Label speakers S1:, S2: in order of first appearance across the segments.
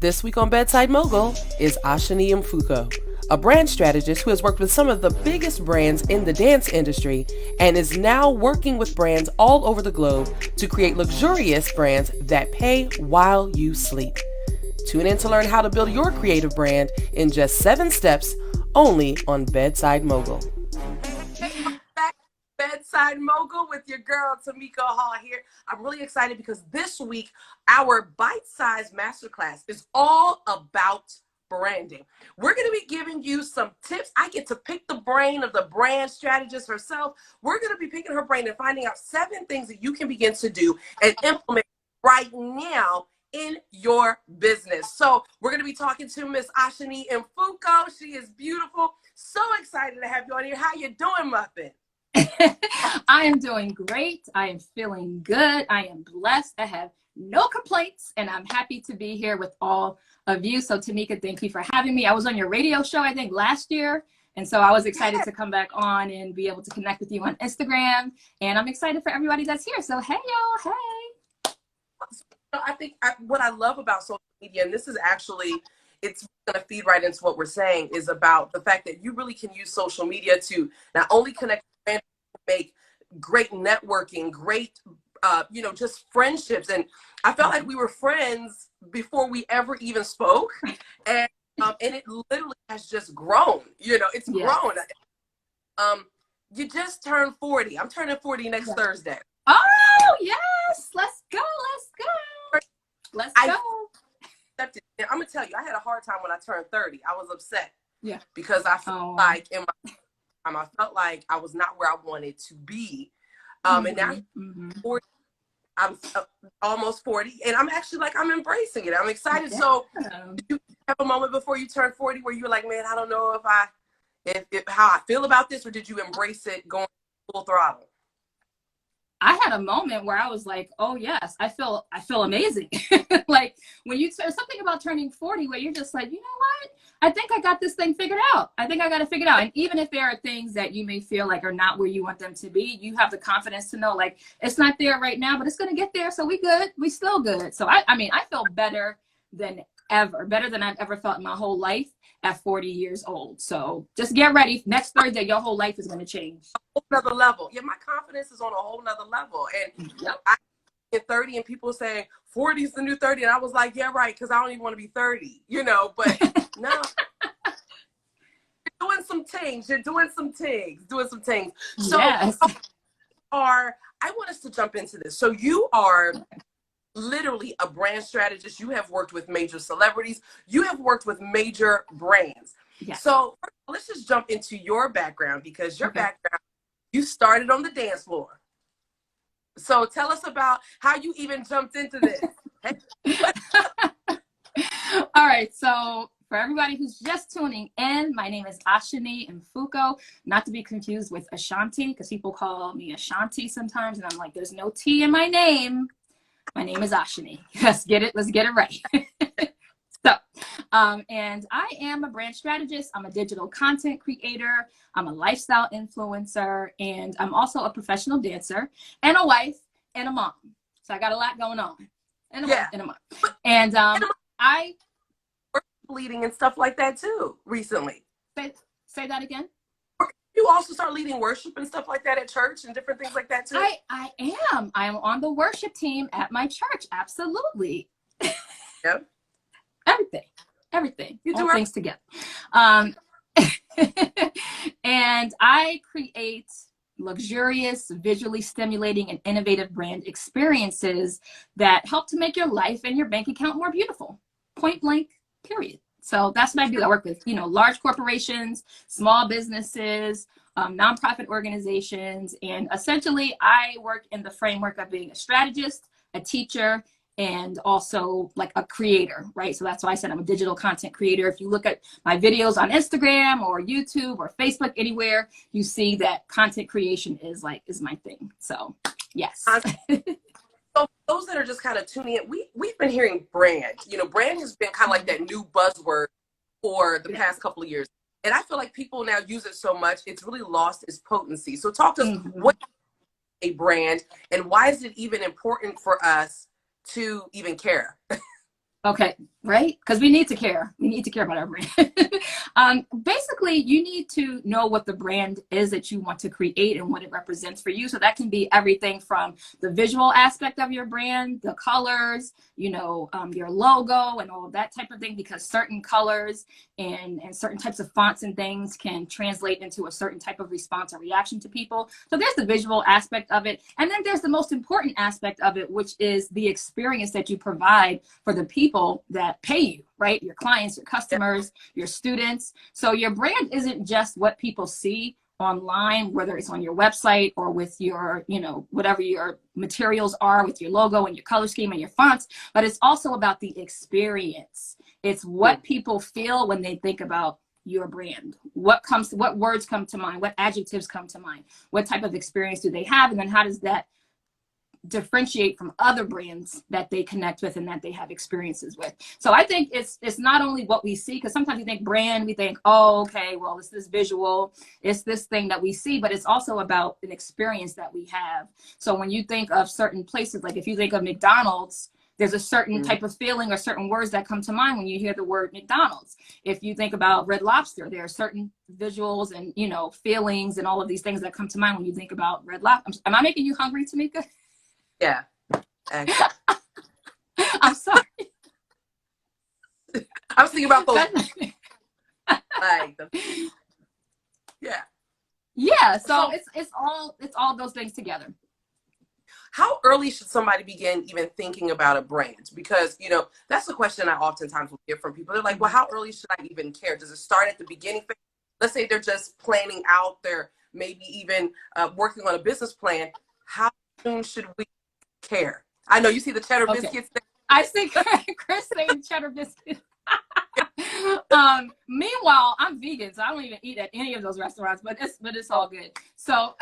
S1: This week on Bedside Mogul is Ashani Mfuko, a brand strategist who has worked with some of the biggest brands in the dance industry and is now working with brands all over the globe to create luxurious brands that pay while you sleep. Tune in to learn how to build your creative brand in just 7 steps only on Bedside Mogul. Bedside Mogul with your girl Tamika Hall here. I'm really excited because this week our bite-sized masterclass is all about branding. We're going to be giving you some tips. I get to pick the brain of the brand strategist herself. We're going to be picking her brain and finding out 7 things that you can begin to do and implement right now in your business. So we're going to be talking to Miss Ashani Mfuko. She is beautiful. So excited to have you on here. How you doing, Muffin?
S2: I am doing great. I am feeling good. I am blessed. I have no complaints, and I'm happy to be here with all of you. So Tamika, thank you for having me. I was on your radio show, I think, last year. And so I was excited to come back on and be able to connect with you on Instagram. And I'm excited for everybody that's here. So, hey, y'all. Hey.
S1: I think what I love about social media, and this is actually, it's going to feed right into what we're saying, is about the fact that you really can use social media to not only connect and make great networking, great, just friendships. And I felt like we were friends before we ever even spoke. And it literally has just grown, it's grown. You just turned 40. I'm turning 40 next Thursday.
S2: Oh, yes. Let's go. Let's go.
S1: I'm going to tell you, I had a hard time when I turned 30. I was upset.
S2: Yeah.
S1: Because I felt like in my time, I felt like I was not where I wanted to be. And now I'm almost 40, and I'm actually I'm embracing it. I'm excited. Yeah. So did you have a moment before you turned 40 where you were like, man, I don't know if how I feel about this, or did you embrace it going full throttle?
S2: I had a moment where I was like, oh yes, I feel amazing. Like when you say something about turning 40 where you're just like, you know what? I think I got this thing figured out. I think I got it figured out. And even if there are things that you may feel like are not where you want them to be, you have the confidence to know like it's not there right now, but it's going to get there. So we good. We still good. So I mean, I feel better than I've ever felt in my whole life at 40 years old. So just get ready. Next Thursday, your whole life is going to change.
S1: A whole nother level. Yeah, my confidence is on a whole nother level. And I get 30 and people saying 40 is the new 30. And I was like, yeah, right. Because I don't even want to be 30, but no. You're doing some things. So
S2: yes.
S1: I want us to jump into this. So you are literally a brand strategist. You have worked with major celebrities. You have worked with major brands.
S2: Yes.
S1: So let's just jump into your background, because your background, you started on the dance floor. So tell us about how you even jumped into this.
S2: All right. So for everybody who's just tuning in, my name is Ashani Mfuko, not to be confused with Ashanti, because people call me Ashanti sometimes. And I'm like, there's no T in my name. My name is Ashani. Let's get it right. And I am a brand strategist. I'm a digital content creator. I'm a lifestyle influencer. And I'm also a professional dancer and a wife and a mom. So I got a lot going on. And a wife and a mom. And I
S1: leading and stuff like that too recently.
S2: Say that again.
S1: You also start leading worship and stuff like that at church and different things like that too?
S2: I am. I am on the worship team at my church. Absolutely.
S1: Yep.
S2: Everything.
S1: You do
S2: all things together. And I create luxurious, visually stimulating, and innovative brand experiences that help to make your life and your bank account more beautiful. Point blank, period. So that's what I do. I work with, large corporations, small businesses, nonprofit organizations. And essentially, I work in the framework of being a strategist, a teacher, and also like a creator, right? So that's why I said I'm a digital content creator. If you look at my videos on Instagram or YouTube or Facebook, anywhere, you see that content creation is my thing. So yes.
S1: So those that are just kind of tuning in, we've been hearing brand. Brand has been kind of like that new buzzword for the past couple of years. And I feel like people now use it so much, it's really lost its potency. So talk to us, what is a brand and why is it even important for us to even care?
S2: Okay, right? Because we need to care. We need to care about our brand. Basically, you need to know what the brand is that you want to create and what it represents for you. So that can be everything from the visual aspect of your brand, the colors, your logo and all of that type of thing, because certain colors and certain types of fonts and things can translate into a certain type of response or reaction to people. So there's the visual aspect of it. And then there's the most important aspect of it, which is the experience that you provide for the people that pay you, right? Your clients, your customers, your students. So your brand isn't just what people see online, whether it's on your website or with your, whatever your materials are with your logo and your color scheme and your fonts, but it's also about the experience. It's what people feel when they think about your brand. What words come to mind? What adjectives come to mind? What type of experience do they have? And then how does that differentiate from other brands that they connect with and that they have experiences with? So I think it's not only what we see, because sometimes we think brand, we think, oh, okay, well, it's this visual, it's this thing that we see, but it's also about an experience that we have. So when you think of certain places, like if you think of McDonald's, there's a certain type of feeling or certain words that come to mind when you hear the word McDonald's. If you think about Red Lobster, there are certain visuals and, feelings and all of these things that come to mind when you think about Red Lobster. Am I making you hungry, Tamika?
S1: Yeah.
S2: I'm sorry.
S1: I was thinking about those.
S2: Yeah. So it's all those things together.
S1: How early should somebody begin even thinking about a brand? Because, that's the question I oftentimes will get from people. They're like, well, how early should I even care? Does it start at the beginning phase? Let's say they're just planning out, they're maybe even working on a business plan. How soon should we care? I know you see the cheddar biscuits there.
S2: I see Chris saying cheddar biscuits. Meanwhile, I'm vegan, so I don't even eat at any of those restaurants, but it's all good. So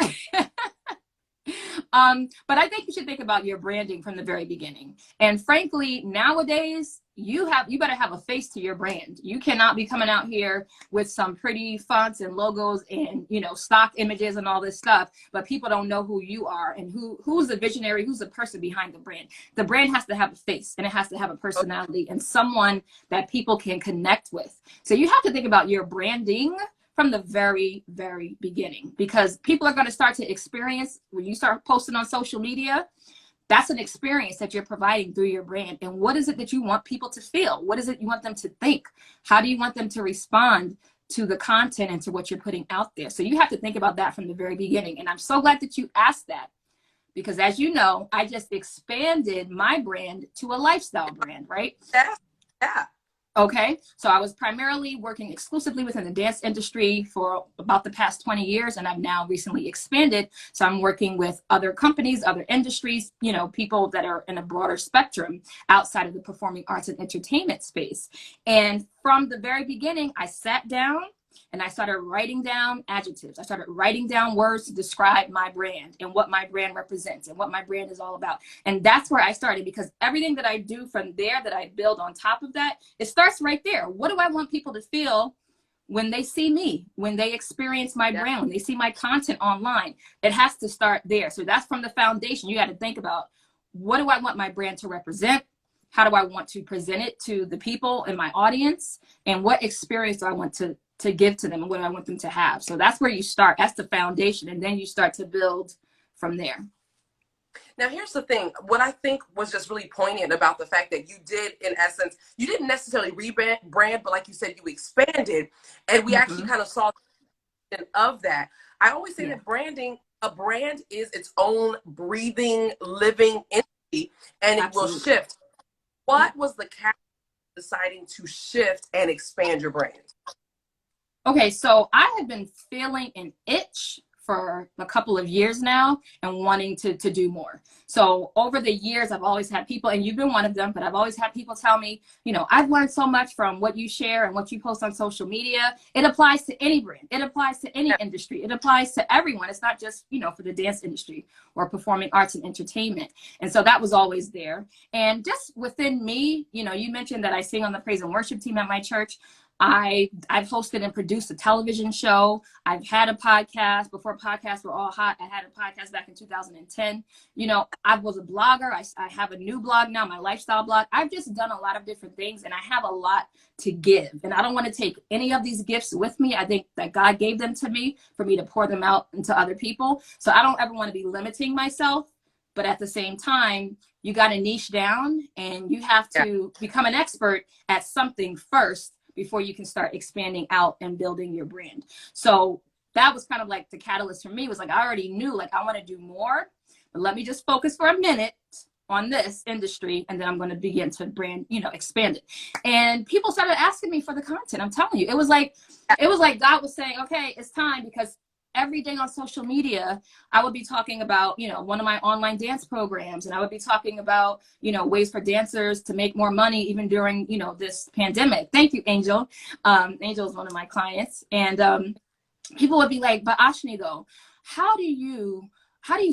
S2: but I think you should think about your branding from the very beginning. And frankly, nowadays, you better have a face to your brand. You cannot be coming out here with some pretty fonts and logos and, stock images and all this stuff, but people don't know who you are and who's the visionary, who's the person behind the brand. The brand has to have a face and it has to have a personality and someone that people can connect with. So you have to think about your branding from the very, very beginning, because people are going to start to experience when you start posting on social media. That's an experience that you're providing through your brand. And what is it that you want people to feel? What is it you want them to think? How do you want them to respond to the content and to what you're putting out there? So you have to think about that from the very beginning. And I'm so glad that you asked that, because as you know, I just expanded my brand to a lifestyle brand, right?
S1: Yeah.
S2: Okay, so I was primarily working exclusively within the dance industry for about the past 20 years, and I've now recently expanded. So I'm working with other companies, other industries, people that are in a broader spectrum outside of the performing arts and entertainment space. And from the very beginning, I sat down and I started writing down adjectives. I started writing down words to describe my brand and what my brand represents and what my brand is all about. And that's where I started, because everything that I do from there, that I build on top of that, it starts right there. What do I want people to feel when they see me, when they experience my brand, when they see my content online? It has to start there. So that's from the foundation. You got to think about, what do I want my brand to represent? How do I want to present it to the people in my audience? And what experience do I want to give to them, and what I want them to have? So that's where you start. That's the foundation. And then you start to build from there.
S1: Now, here's the thing. What I think was just really poignant about the fact that you did, in essence, you didn't necessarily rebrand, but like you said, you expanded, and we actually kind of saw the of that. I always say that a brand is its own breathing, living entity, and it will shift. What was the catalyst deciding to shift and expand your brand?
S2: Okay, so I have been feeling an itch for a couple of years now and wanting to do more. So over the years, I've always had people, and you've been one of them, but I've always had people tell me, I've learned so much from what you share and what you post on social media. It applies to any brand. It applies to any industry. It applies to everyone. It's not just, for the dance industry or performing arts and entertainment. And so that was always there. And just within me, you mentioned that I sing on the praise and worship team at my church. I've hosted and produced a television show. I've had a podcast before podcasts were all hot. I had a podcast back in 2010. You know, I was a blogger. I have a new blog now, my lifestyle blog. I've just done a lot of different things, and I have a lot to give. And I don't want to take any of these gifts with me. I think that God gave them to me for me to pour them out into other people. So I don't ever want to be limiting myself. But at the same time, you got to niche down, and you have to become an expert at something first before you can start expanding out and building your brand. So that was kind of like the catalyst for me. Was like, I already knew, like, I want to do more, but let me just focus for a minute on this industry, and then I'm going to begin to brand, you know, expand it. And people started asking me for the content. I'm telling you, it was like God was saying, okay, it's time, because every day on social media, I would be talking about, you know, one of my online dance programs, and I would be talking about, you know, ways for dancers to make more money even during, you know, this pandemic. Thank you, Angel. Angel is one of my clients. And people would be like, but Ashani, though, how do you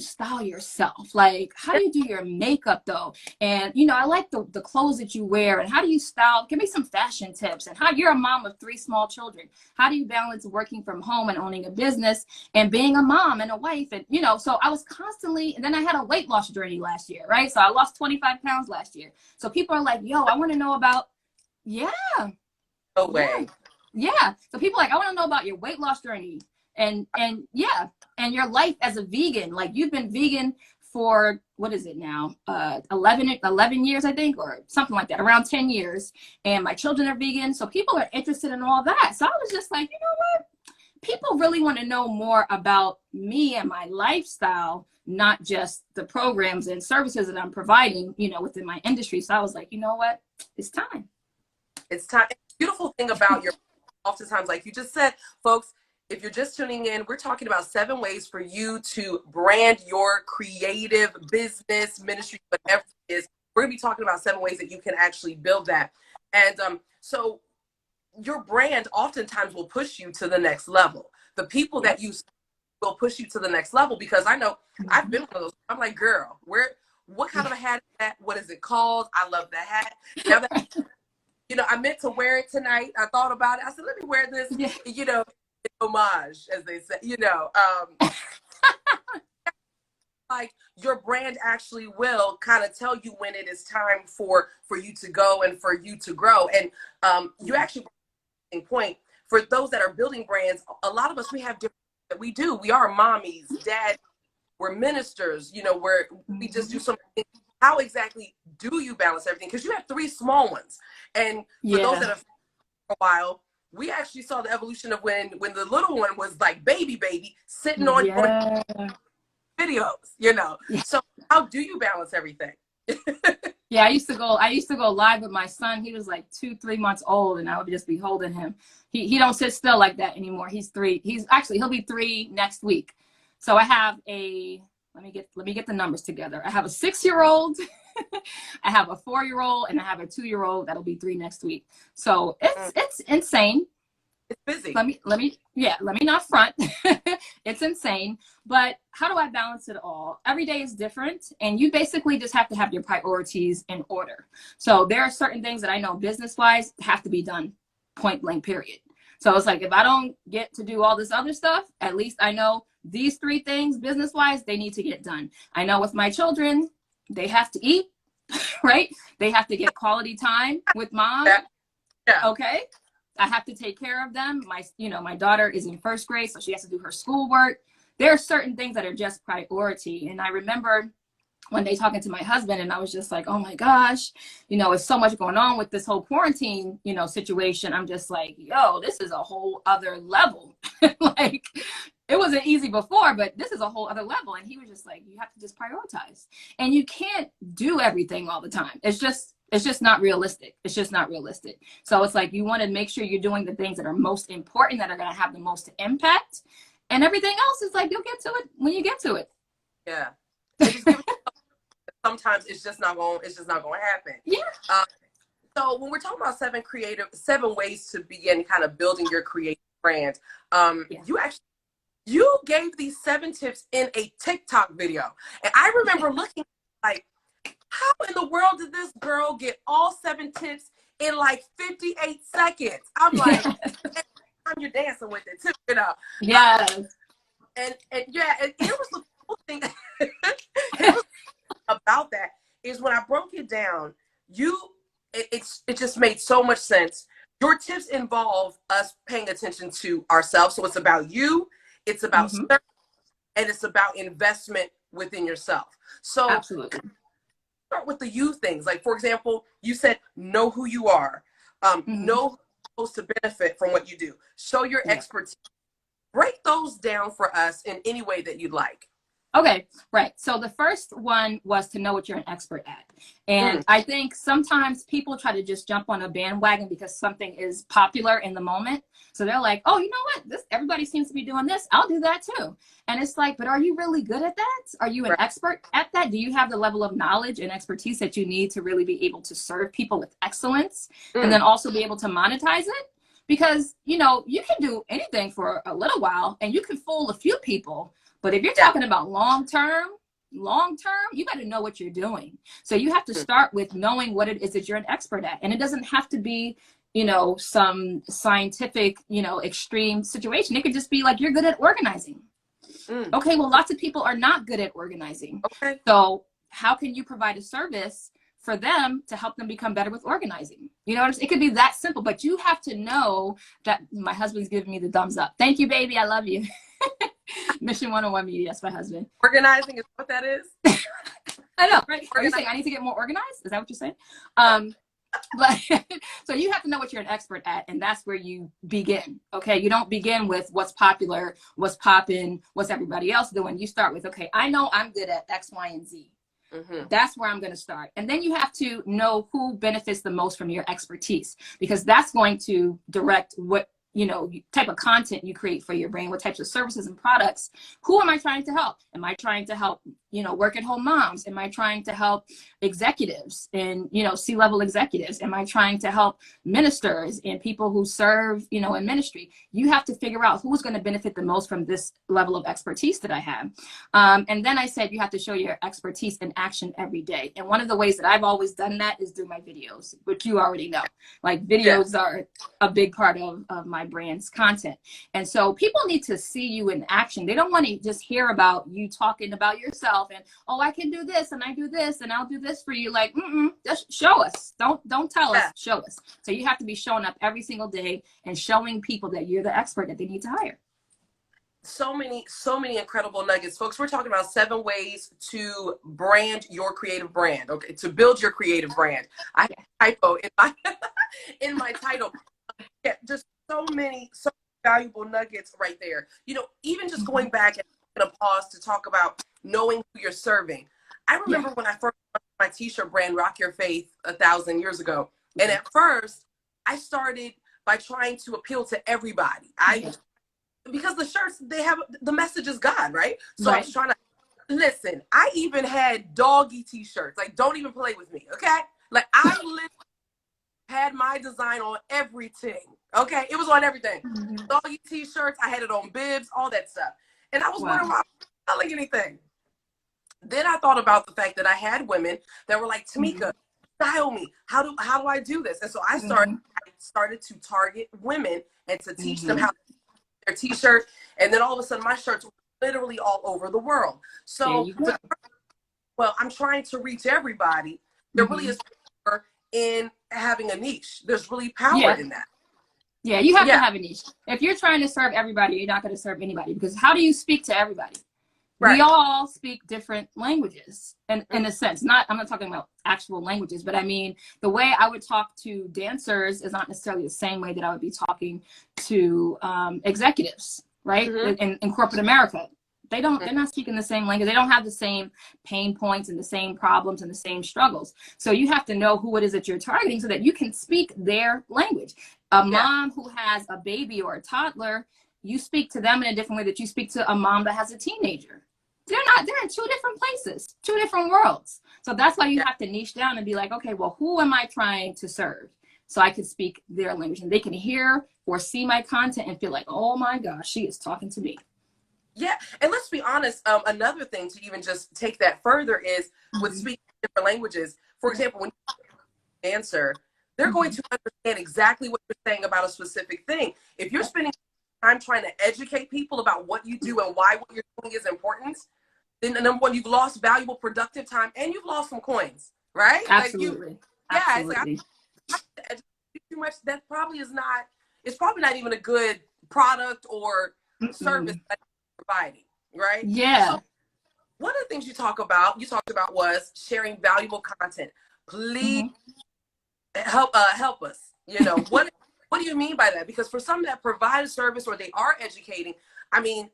S2: style yourself? Like, how do you do your makeup though? And, you know, I like the clothes that you wear, and how do you style? Give me some fashion tips. And how you're a mom of 3 small children. How do you balance working from home and owning a business and being a mom and a wife? And, you know, so I was constantly, and then I had a weight loss journey last year, right? So I lost 25 pounds last year. So people are like, yo, I want to know about,
S1: No way.
S2: Yeah. So people are like, I want to know about your weight loss journey. And yeah, and your life as a vegan. Like, you've been vegan for, what is it now, 11 years, I think, or something like that, around 10 years, and my children are vegan. So people are interested in all that. So I was just like, you know what, people really want to know more about me and my lifestyle, not just the programs and services that I'm providing, you know, within my industry. So I was like, you know what, it's time.
S1: It's time. The beautiful thing about your, oftentimes, like you just said, folks, if you're just tuning in, we're talking about 7 ways for you to brand your creative business, ministry, whatever it is. We're going to be talking about 7 ways that you can actually build that. And so your brand oftentimes will push you to the next level. The people that you will push you to the next level, because I know I've been one of those. I'm like, girl, what kind of a hat is that? What is it called? I love that hat. Now that, you know, I meant to wear it tonight. I thought about it. I said, let me wear this, you know, homage, as they say, you know. Like, your brand actually will kind of tell you when it is time for you to go and for you to grow. And you actually point for those that are building brands. A lot of us, we have different that we do. We are mommies, dads, we're ministers, you know, we just do something. How exactly do you balance everything? Because you have 3 small ones, and for those that have for a while, we actually saw the evolution of when the little one was like baby sitting on videos, you know. So how do you balance everything?
S2: Yeah, I used to go live with my son. He was like 2-3 months old, and I would just be holding him. He don't sit still like that anymore. He's 3. He'll be 3 next week. So I have let me get the numbers together. I have a 6-year-old, I have a 4-year-old, and I have a 2-year-old that'll be 3 next week. So it's insane.
S1: It's busy.
S2: Let me not front. It's insane. But how do I balance it all? Every day is different, and you basically just have to have your priorities in order. So there are certain things that I know business-wise have to be done, point blank, period. So it's like, if I don't get to do all this other stuff, at least I know these 3 things business-wise, they need to get done. I know with my children, they have to eat, right? They have to get quality time with mom.
S1: Yeah.
S2: Okay. I have to take care of them. My daughter is in 1st grade, so she has to do her schoolwork. There are certain things that are just priority. And I remember one day talking to my husband, and I was just like, oh my gosh, you know, it's so much going on with this whole quarantine, you know, situation. I'm just like, yo, this is a whole other level. Like, it wasn't easy before, but this is a whole other level. And he was just like, you have to just prioritize, and you can't do everything all the time. It's just not realistic. It's just not realistic. So it's like, you want to make sure you're doing the things that are most important, that are going to have the most impact, and everything else is like, you'll get to it when you get to it.
S1: Yeah. Sometimes it's just not going to happen.
S2: Yeah.
S1: So when we're talking about 7 ways to begin kind of building your creative brand, you gave these 7 tips in a TikTok video. And I remember looking like, how in the world did this girl get all 7 tips in like 58 seconds. I'm like, you're dancing with it too, you know.
S2: Yes.
S1: And yeah, and it was the cool thing. It was about that is when I broke it down, it just made so much sense. Your tips involve us paying attention to ourselves. So it's about you, it's about
S2: Mm-hmm.
S1: service, and it's about investment within yourself. So
S2: Absolutely.
S1: start with the you things. Like, for example, you said, know who you are,
S2: Mm-hmm.
S1: know who's supposed to benefit from what you do, show your
S2: Yeah.
S1: expertise. Break those down for us in any way that you'd like.
S2: Okay, right. So the first one was to know what you're an expert at. And I think sometimes people try to just jump on a bandwagon because something is popular in the moment. So they're like, oh, you know what? Everybody seems to be doing this. I'll do that too. And it's like, but are you really good at that? Are you an expert at that? Do you have the level of knowledge and expertise that you need to really be able to serve people with excellence and then also be able to monetize it? Because, you know, you can do anything for a little while and you can fool a few people. But if you're talking about long-term, you got to know what you're doing. So you have to start with knowing what it is that you're an expert at. And it doesn't have to be, you know, some scientific, you know, extreme situation. It could just be like, you're good at organizing. Okay, well, lots of people are not good at organizing.
S1: Okay.
S2: So how can you provide a service for them to help them become better with organizing? You know, it could be that simple, but you have to know that. My husband's giving me the thumbs up. Thank you, baby. I love you. Mission 101 Media. That's my husband.
S1: Organizing is what that is.
S2: I know, right? Are you saying I need to get more organized? Is that what you're saying? But so you have to know what you're an expert at, and that's where you begin. Okay, you don't begin with what's popular, what's popping, what's everybody else doing. You start with, okay, I know I'm good at X, Y, and Z. That's where I'm going to start. And then you have to know who benefits the most from your expertise, because that's going to direct what, you know, type of content you create for your brand, what types of services and products. Who am I trying to help? Am I trying to help, you know, work at home moms? Am I trying to help executives and, you know, C-level executives? Am I trying to help ministers and people who serve, you know, in ministry? You have to figure out who's going to benefit the most from this level of expertise that I have. And then I said, you have to show your expertise in action every day. And one of the ways that I've always done that is through my videos, which you already know. Like, videos are a big part of my brand's content. And so people need to see you in action. They don't want to just hear about you talking about yourself and, oh, I can do this and I do this and I'll do this for you. Like, just show us. Don't tell us, show us. So you have to be showing up every single day and showing people that you're the expert that they need to hire.
S1: So many incredible nuggets, folks. We're talking about 7 ways to brand your creative brand. Okay, to build your creative brand. I have a typo in my in my title. Yeah, just so many valuable nuggets right there. You know, even just going back and a pause to talk about knowing who you're serving. I remember when I first started my t-shirt brand, Rock Your Faith, 1,000 years ago. And at first, I started by trying to appeal to everybody. Because the shirts, they have the message is God, right? So I was trying to listen. I even had doggy t-shirts. Like, don't even play with me, okay? Like, I literally had my design on everything. Okay, it was on everything. Doggy t-shirts, I had it on bibs, all that stuff. And I was wondering why I wasn't selling anything. Then I thought about the fact that I had women that were like, Tamika, style me. How do I do this? And so I started to target women and to teach them how to do their t-shirt. And then all of a sudden my shirts were literally all over the world. So well, I'm trying to reach everybody. There really is power in having a niche. There's really power in that.
S2: Yeah, you have to have a niche. If you're trying to serve everybody, you're not going to serve anybody, because how do you speak to everybody? We all speak different languages, and in a sense. I'm not talking about actual languages, but I mean, the way I would talk to dancers is not necessarily the same way that I would be talking to executives, right? In corporate America. They're not speaking the same language. They don't have the same pain points and the same problems and the same struggles. So you have to know who it is that you're targeting so that you can speak their language. A mom who has a baby or a toddler, you speak to them in a different way that you speak to a mom that has a teenager. They're in 2 different places, 2 different worlds. So that's why you have to niche down and be like, okay, well, who am I trying to serve? So I can speak their language and they can hear or see my content and feel like, oh my gosh, she is talking to me.
S1: Yeah, and let's be honest, another thing to even just take that further is with speaking different languages. For example, when you're a dancer, they're going to understand exactly what you're saying about a specific thing. If you're spending time trying to educate people about what you do and why what you're doing is important, then number one, you've lost valuable, productive time, and you've lost some coins, right?
S2: Absolutely.
S1: Yeah,
S2: Absolutely.
S1: it's like I educate too much. That probably is not. It's probably not even a good product or service that you're providing, right?
S2: Yeah.
S1: So one of the things you talked about was sharing valuable content. Please help us. You know, what do you mean by that? Because for some that provide a service or they are educating, I mean,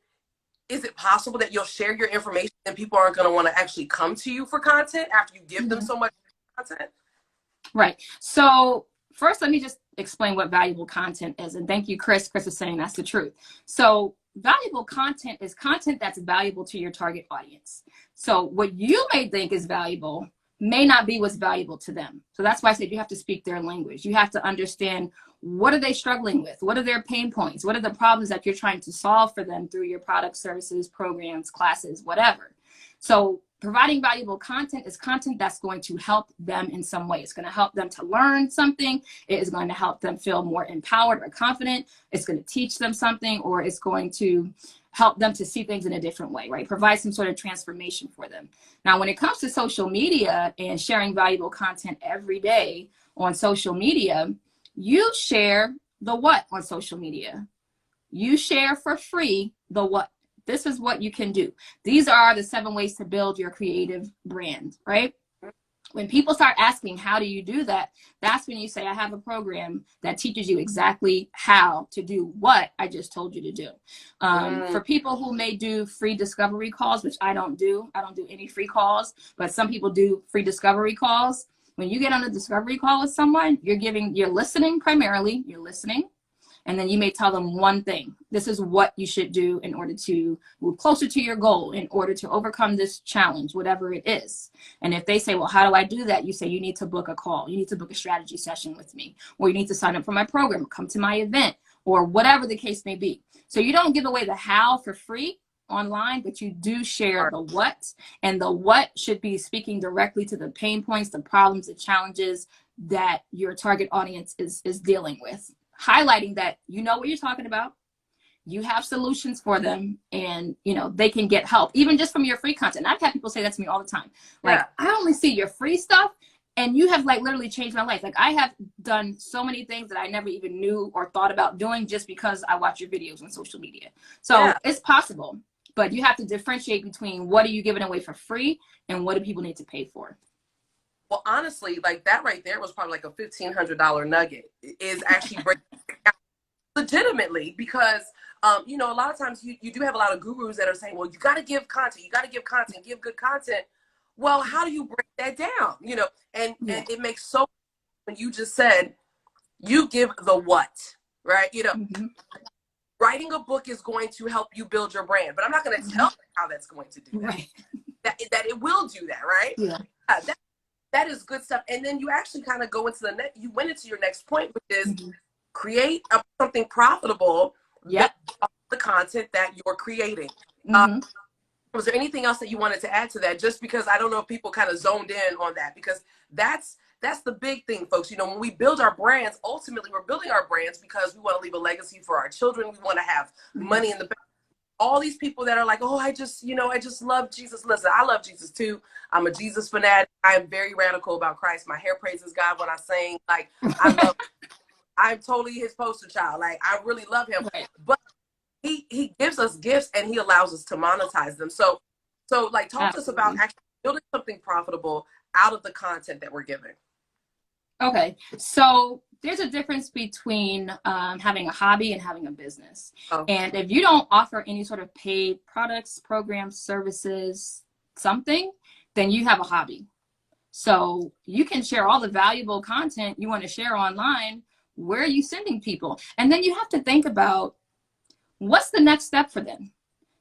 S1: is it possible that you'll share your information and people aren't going to want to actually come to you for content after you give them so much content?
S2: Right. So first, let me just explain what valuable content is. And thank you, Chris. Chris is saying that's the truth. So valuable content is content that's valuable to your target audience. So what you may think is valuable may not be what's valuable to them. So that's why I said you have to speak their language. You have to understand, what are they struggling with? What are their pain points? What are the problems that you're trying to solve for them through your products, services, programs, classes, whatever. So providing valuable content is content that's going to help them in some way. It's going to help them to learn something. It is going to help them feel more empowered or confident. It's going to teach them something, or it's going to help them to see things in a different way, right? Provide some sort of transformation for them. Now, when it comes to social media and sharing valuable content every day on social media, you share the what on social media. You share for free the what. This is what you can do. These are the 7 ways to build your creative brand, right? When people start asking, how do you do that? That's when you say, I have a program that teaches you exactly how to do what I just told you to do. For people who may do free discovery calls, which I don't do any free calls, but some people do free discovery calls. When you get on a discovery call with someone, you're listening primarily, and then you may tell them one thing. This is what you should do in order to move closer to your goal, in order to overcome this challenge, whatever it is. And if they say, well, how do I do that? You say, you need to book a call. You need to book a strategy session with me, or you need to sign up for my program, come to my event, or whatever the case may be. So you don't give away the how for free online, but you do share the what, and the what should be speaking directly to the pain points, the problems, the challenges that your target audience is dealing with. Highlighting that you know what you're talking about, you have solutions for them, and they can get help even just from your free content. And I've had people say that to me all the time. Like, I only see your free stuff, and you have like literally changed my life. Like, I have done so many things that I never even knew or thought about doing just because I watch your videos on social media. So it's possible, but you have to differentiate between what are you giving away for free and what do people need to pay for.
S1: Well, honestly, like that right there was probably like a $1,500 nugget. Is actually breaking out legitimately, because a lot of times you do have a lot of gurus that are saying, well, you got to give content, give good content. Well, how do you break that down? And it makes so, when you just said you give the what, right? Writing a book is going to help you build your brand, but I'm not going to tell you how that's going to do that.
S2: Right.
S1: That it will do that, right?
S2: Yeah.
S1: That is good stuff. And then you actually kind of go into you went into your next point, which is create something profitable.
S2: Yep.
S1: The content that you're creating. Was there anything else that you wanted to add to that? Just because I don't know if people kind of zoned in on that, because that's the big thing, folks. When we build our brands, ultimately we're building our brands because we want to leave a legacy for our children. We want to have money in the bank. All these people that are like, oh, I just love Jesus. Listen, I love Jesus too. I'm a Jesus fanatic. I am very radical about Christ. My hair praises God when I sing. Like, I'm totally his poster child. Like, I really love him.
S2: Right.
S1: But he gives us gifts and he allows us to monetize them. So like, talk to us about actually building something profitable out of the content that we're giving. Okay.
S2: So there's a difference between having a hobby and having a business. And if you don't offer any sort of paid products, programs, services, something, then you have a hobby. So you can share all the valuable content you want to share online. Where are you sending people? And then you have to think about, what's the next step for them?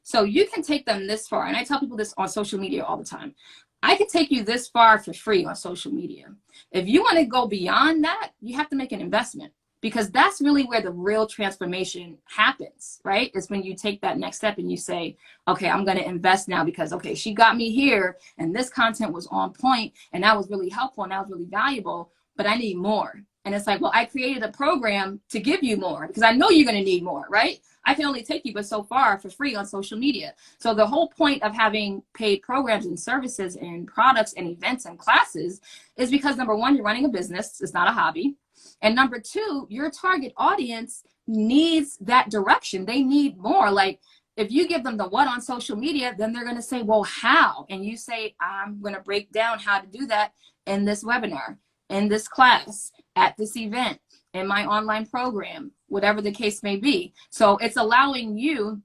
S2: So you can take them this far. And I tell people this on social media all the time. I can take you this far for free on social media. If you want to go beyond that, you have to make an investment, because that's really where the real transformation happens, right? It's when you take that next step and you say, okay, I'm going to invest now because, okay, she got me here and this content was on point and that was really helpful and that was really valuable, but I need more. And it's like, well, I created a program to give you more because I know you're going to need more, right? I can only take you but so far for free on social media. So the whole point of having paid programs and services and products and events and classes is because, number one, you're running a business. It's not a hobby. And number two, your target audience needs that direction. They need more. Like, if you give them the what on social media, then they're going to say, well, how? And you say, I'm going to break down how to do that in this webinar, in this class, at this event, in my online program, whatever the case may be. So it's allowing you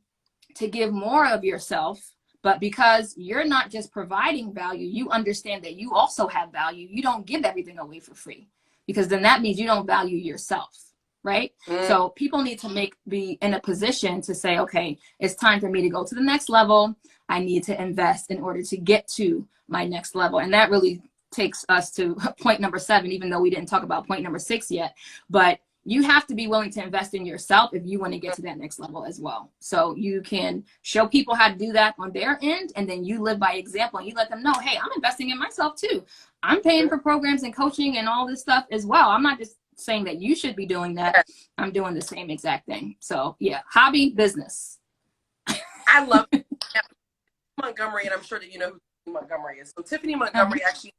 S2: to give more of yourself, but because you're not just providing value, you understand that you also have value. You don't give everything away for free, because then that means you don't value yourself, right? So people need to be in a position to say, okay, it's time for me to go to the next level. I need to invest in order to get to my next level. And that really takes us to point number 7, even though we didn't talk about point number 6 yet. But you have to be willing to invest in yourself if you want to get to that next level as well. So you can show people how to do that on their end, and then you live by example and you let them know, hey, I'm investing in myself too. I'm paying for programs and coaching and all this stuff as well. I'm not just saying that you should be doing that. I'm doing the same exact thing. So yeah, hobby, business.
S1: I love it. Montgomery, and I'm sure that you know who Montgomery is. So Tiffany Montgomery actually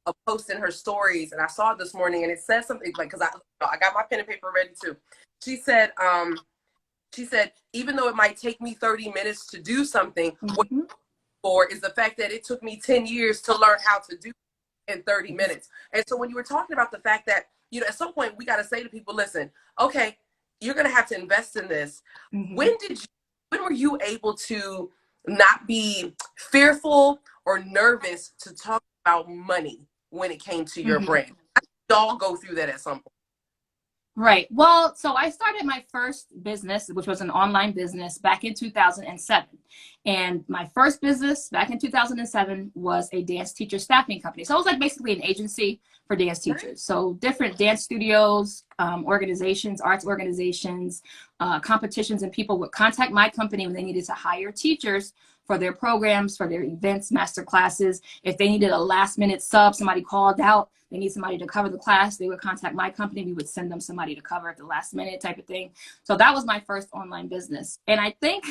S1: a post in her stories, and I saw it this morning, and it says something like, because I got my pen and paper ready too. She said, even though it might take me 30 minutes to do something, what for is the fact that it took me 10 years to learn how to do it in 30 minutes. And so when you were talking about the fact that, you know, at some point we got to say to people, listen, okay, you're going to have to invest in this. When were you able to not be fearful or nervous to talk about money when it came to your brand? I think we all go through that at some point.
S2: Right. Well, so I started my first business, which was an online business, back in 2007. And my first business back in 2007 was a dance teacher staffing company. So it was like basically an agency for dance teachers. So different dance studios, organizations, arts organizations, competitions, and people would contact my company when they needed to hire teachers for their programs, for their events, master classes. If they needed a last minute sub, somebody called out, they need somebody to cover the class, they would contact my company. We would send them somebody to cover at the last minute type of thing. So that was my first online business. And I think,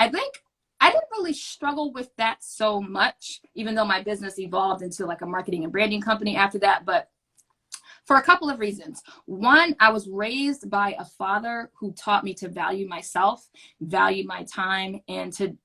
S2: I didn't really struggle with that so much, even though my business evolved into like a marketing and branding company after that. But for a couple of reasons. One, I was raised by a father who taught me to value myself, value my time, and to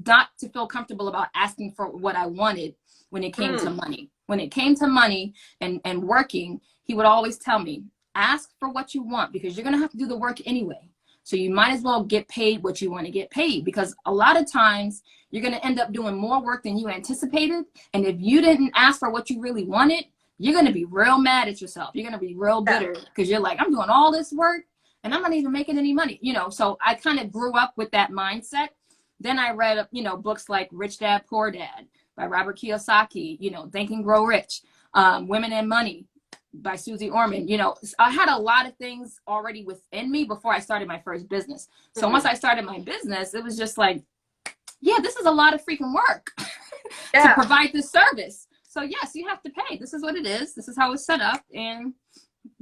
S2: not to feel comfortable about asking for what I wanted when it came to money. When it came to money and working, he would always tell me, ask for what you want, because you're going to have to do the work anyway. So you might as well get paid what you want to get paid, because a lot of times you're going to end up doing more work than you anticipated. And if you didn't ask for what you really wanted, you're going to be real mad at yourself. You're going to be real bitter because you're like, I'm doing all this work and I'm not even making any money, you know? So I kind of grew up with that mindset. Then I read, you know, books like Rich Dad, Poor Dad by Robert Kiyosaki, you know, Think and Grow Rich, Women and Money by Susie Orman. You know, I had a lot of things already within me before I started my first business. So once I started my business, it was just like, yeah, this is a lot of freaking work to provide this service. So yes, you have to pay. This is what it is. This is how it's set up. And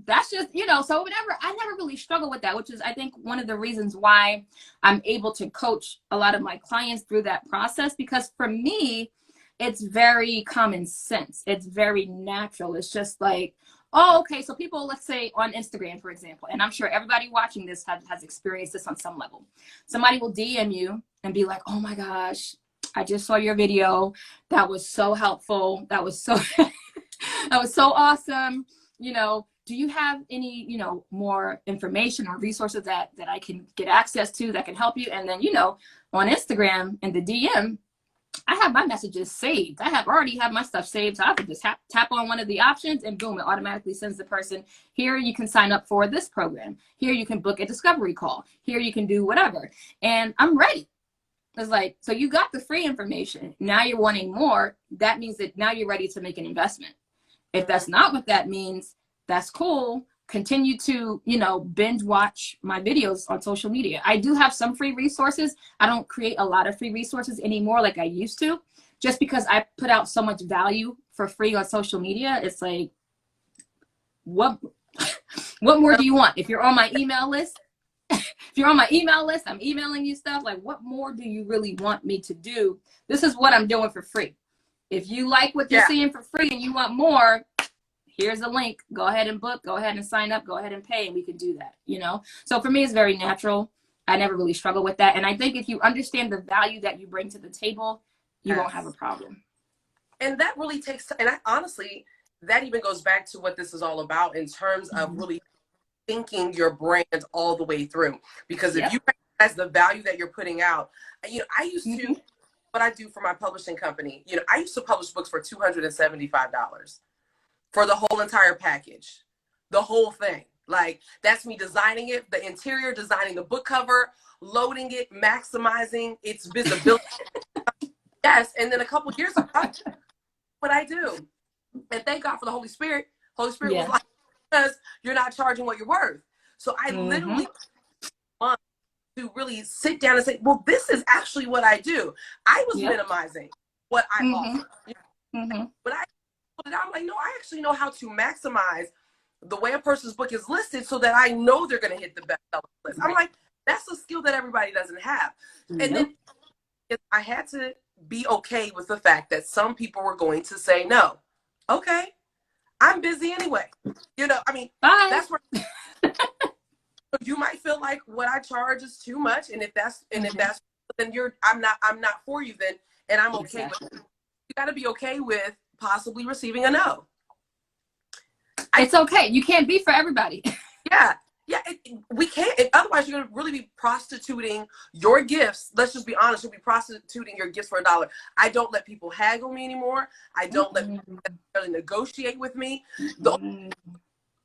S2: that's just, you know, so I never really struggle with that, which is, I think, one of the reasons why I'm able to coach a lot of my clients through that process, because for me, it's very common sense. It's very natural. It's just like, oh, okay. So people, let's say on Instagram, for example, and I'm sure everybody watching this has experienced this on some level. Somebody will DM you and be like, oh my gosh, I just saw your video. That was so helpful. That was so, that was so awesome. You know, do you have any, you know, more information or resources that I can get access to that can help you? And then, you know, on Instagram in the DM, I have my messages saved. I already have my stuff saved. So I can just tap on one of the options and boom, it automatically sends the person, here you can sign up for this program. Here you can book a discovery call. Here you can do whatever. And I'm ready. It's like, so you got the free information. Now you're wanting more. That means that now you're ready to make an investment. If that's not what that means, that's cool. Continue to, you know, binge watch my videos on social media. I do have some free resources. I don't create a lot of free resources anymore like I used to, just because I put out so much value for free on social media. It's like, what more do you want? If you're on my email list, I'm emailing you stuff. Like, what more do you really want me to do? This is what I'm doing for free. If you like what you're seeing for free and you want more, here's a link. Go ahead and book. Go ahead and sign up. Go ahead and pay, and we can do that, you know? So for me, it's very natural. I never really struggle with that. And I think if you understand the value that you bring to the table, you won't have a problem.
S1: And that really takes, and honestly, that even goes back to what this is all about in terms of really thinking your brand all the way through. Because if you recognize the value that you're putting out, you know, I used to, what I do for my publishing company, you know, I used to publish books for $275 for the whole entire package, the whole thing. Like, that's me designing it, the interior, designing the book cover, loading it, maximizing its visibility. Yes, and then a couple years ago, what I do, and thank God for the Holy Spirit. Holy Spirit was like, because you're not charging what you're worth. So I literally want to really sit down and say, well, this is actually what I do. I was minimizing what I offer. But I'm like, no, I actually know how to maximize the way a person's book is listed so that I know they're going to hit the bestseller list. I'm like, that's a skill that everybody doesn't have. And then I had to be okay with the fact that some people were going to say no. Okay, I'm busy anyway. You know, I mean, that's where you might feel like what I charge is too much, and if that's then I'm not for you then, and I'm okay with it. You got to be okay with possibly receiving a no.
S2: It's okay. You can't be for everybody.
S1: We can't. Otherwise, you're going to really be prostituting your gifts. Let's just be honest. You'll be prostituting your gifts for $1. I don't let people haggle me anymore. I don't let people negotiate with me. The only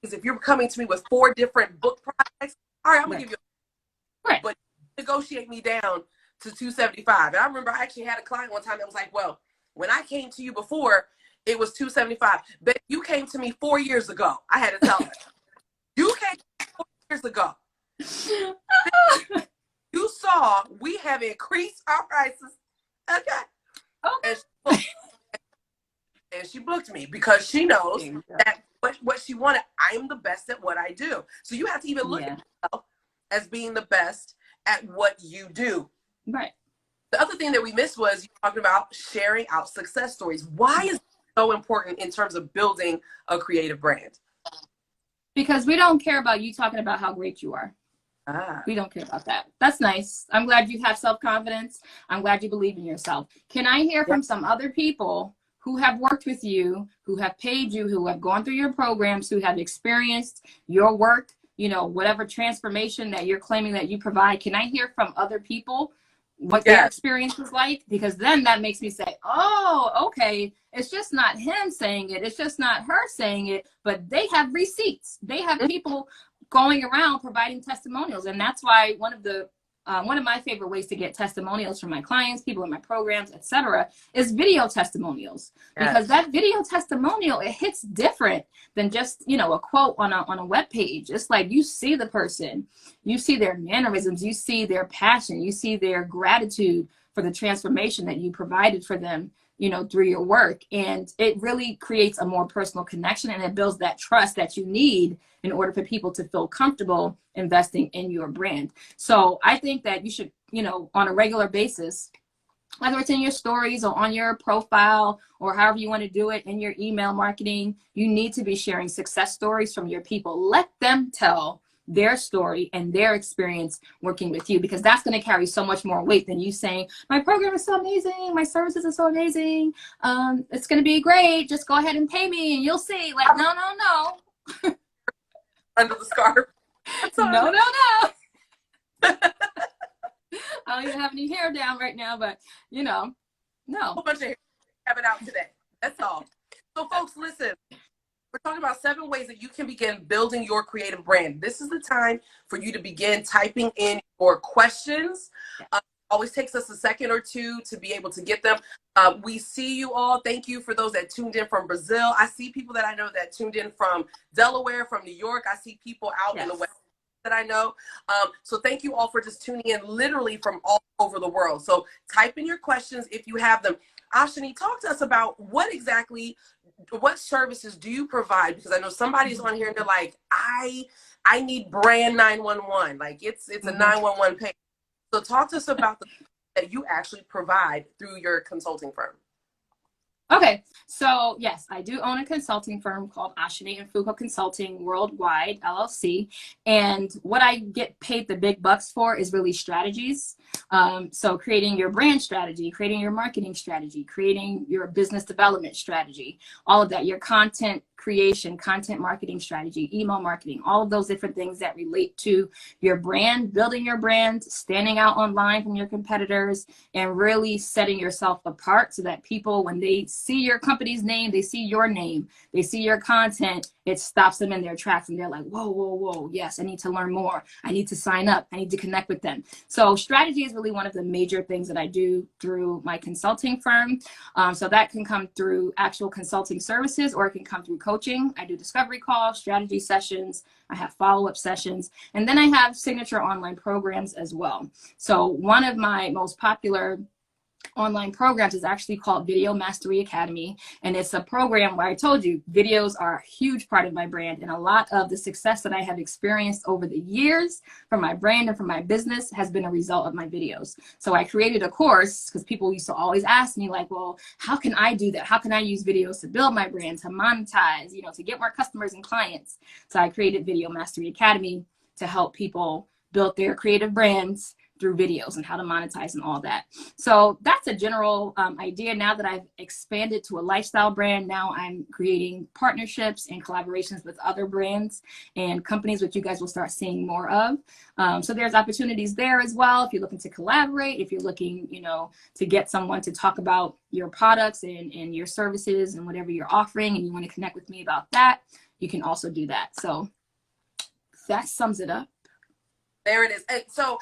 S1: is if you're coming to me with 4 different book products, all right, I'm going to give you but negotiate me down to $275. And I remember I actually had a client one time that was like, well, when I came to you before, it was $275. But you came to me 4 years ago. I had to tell her. You came 4 years ago. You saw we have increased our prices. Okay. And she booked me because she knows that what she wanted, I am the best at what I do. So you have to even look at yourself as being the best at what you do.
S2: Right.
S1: The other thing that we missed was you talking about sharing out success stories. Why is it so important in terms of building a creative brand?
S2: Because we don't care about you talking about how great you are. We don't care about that. That's nice. I'm glad you have self-confidence. I'm glad you believe in yourself. Can I hear from some other people who have worked with you, who have paid you, who have gone through your programs, who have experienced your work, you know, whatever transformation that you're claiming that you provide? Can I hear from other people what their experience was like? Because then that makes me say, oh, okay, it's just not him saying it, it's just not her saying it, but they have receipts. They have people going around providing testimonials. And that's why one of my favorite ways to get testimonials from my clients, people in my programs, etc., is video testimonials. Because that video testimonial, it hits different than just, you know, a quote on a web page. It's like you see the person, you see their mannerisms, you see their passion, you see their gratitude for the transformation that you provided for them, you know, through your work. And it really creates a more personal connection, and it builds that trust that you need in order for people to feel comfortable investing in your brand. So I think that you should, you know, on a regular basis, whether it's in your stories or on your profile or however you want to do it in your email marketing, you need to be sharing success stories from your people. Let them tell their story and their experience working with you, because that's going to carry so much more weight than you saying, my program is so amazing, my services are so amazing, it's going to be great, just go ahead and pay me and you'll see. Like, no.
S1: Under the scarf.
S2: No. I don't even have any hair down right now, but you know, no.
S1: A whole bunch of hair having out today. That's all. So folks, listen, we're talking about 7 ways that you can begin building your creative brand. This is the time for you to begin typing in your questions. Always takes us a second or two to be able to get them. We see you all. Thank you for those that tuned in from Brazil. I see people that I know that tuned in from Delaware, from New York. I see people out in the West that I know. So thank you all for just tuning in literally from all over the world. So type in your questions if you have them. Ashani, talk to us about what services do you provide? Because I know somebody's on here and they're like, I need brand 911. Like it's a 911 page. So talk to us about the that you actually provide through your consulting firm.
S2: Okay, so yes, I do own a consulting firm called Ashani Mfuko Consulting Worldwide, LLC. And what I get paid the big bucks for is really strategies. So creating your brand strategy, creating your marketing strategy, creating your business development strategy, all of that, your content creation, content marketing strategy, email marketing, all of those different things that relate to your brand, building your brand, standing out online from your competitors, and really setting yourself apart so that people, when they see your company's name, they see your name, they see your content, it stops them in their tracks and they're like, whoa, whoa, whoa, yes, I need to learn more. I need to sign up. I need to connect with them. So strategy is really one of the major things that I do through my consulting firm. So that can come through actual consulting services, or it can come through coaching. I do discovery calls, strategy sessions. I have follow-up sessions, and then I have signature online programs as well. So one of my most popular online programs is actually called Video Mastery Academy, and it's a program where I told you videos are a huge part of my brand, and a lot of the success that I have experienced over the years from my brand and from my business has been a result of my videos. So I created a course because people used to always ask me like, well, how can I do that? How can I use videos to build my brand, to monetize, you know, to get more customers and clients? So I created Video Mastery Academy to help people build their creative brands through videos and how to monetize and all that. So that's a general idea. Now that I've expanded to a lifestyle brand, now I'm creating partnerships and collaborations with other brands and companies, which you guys will start seeing more of. So there's opportunities there as well. If you're looking to collaborate, if you're looking, you know, to get someone to talk about your products and your services and whatever you're offering, and you want to connect with me about that, you can also do that. So that sums it up.
S1: There it is. And so,